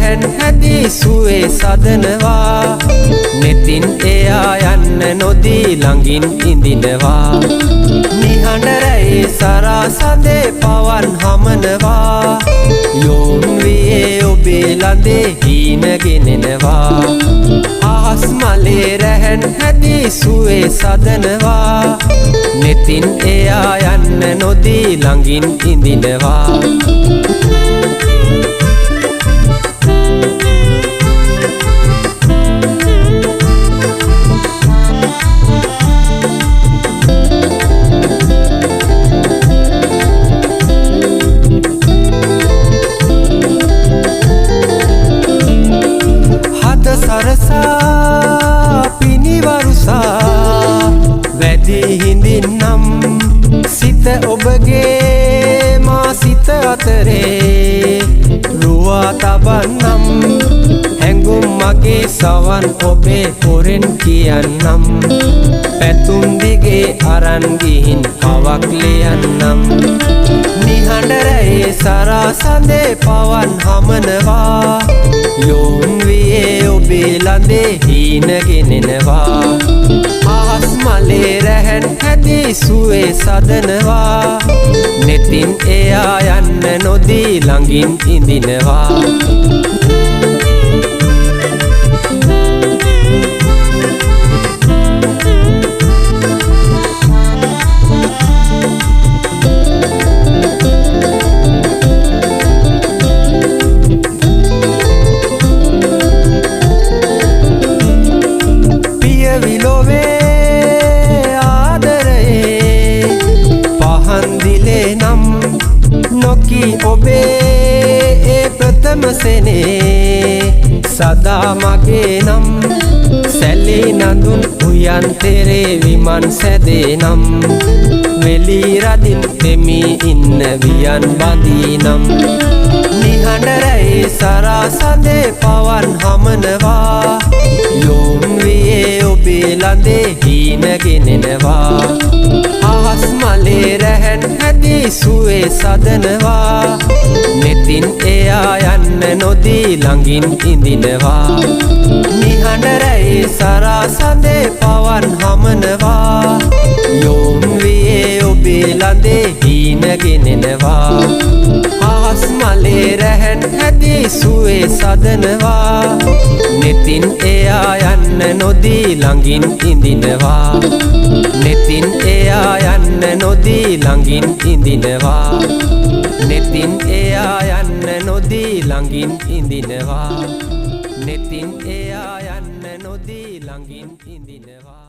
රැහැන් හැදී සුවේ සදනවා නෙතින් එයා යන්න නොදී ළඟින් ඉඳිනවා නිහඬ රැයේ සරා සඳේ පවන් හමනවා යොම් වියේ ඔබේ ළඳේ හීන ගෙනෙනවා අහස් මලේ රැහැන් හැදී සුවේ සදනවා නෙතින් එයා යන්න නොදී ළඟින් ඉඳිනවා සරසා පිනිවරුසා වැඩි හිඳින්නම් සිත ඔබගේ මා සිත අතරේ රුවා තබන්නම් හැඟුම් මගේ සවන් ඔබේ පොරෙන් කියන්නම් පැතුම් දිගේ අරන් ගිහින් කවක් ලියන්නම් නිහඬ රැයේ සරා සඳේ පවන් හමනවා යොම් වියේ ඔබේ ළඳේ හීන ගෙනෙනවා අහස් මලේ රැහැන් හැදී සුවේ සදනවා නෙතින් එයා යන්න නොදී ළඟින් ඉඳිනවා නොකී ඔබේ ඒ ප්‍රථම සෙනේ සදා මගේ නම් සැලී නඳුන් උයන් තෙරේ විමන් සැදේ නම් වෙලී රදින් දෙමී ඉන්න වියන් බඳී නම් නිහඬ රැයේ සරා සඳේ පවන් හමනවා යොම් වියේ ඔබේ ළඳේ හීන ගෙනෙනවා අහස් මලේ රැහැන් හැදී සුවේ සදනවා නෙතින් එයා යන්න නොදී ළඟින් ඉඳිනවා නිහඬ රැයේ සරා සඳේ පවන් හමනවා යොම් වියේ ඔබේ ළඳේ හීන ගෙනෙනවා අහස් මලේ රැහැන් හැදී සුවේ සදනවා නෙතින් එයා යන්න නොදී ළඟින් ඉඳිනවා නෙතින් එයා යන්න නොදී ළඟින් ඉඳිනවා නෙතින් එයා යන්න නොදී ළඟින් ඉඳිනවා නෙතින් එයා යන්න නොදී ළඟින් ඉඳිනවා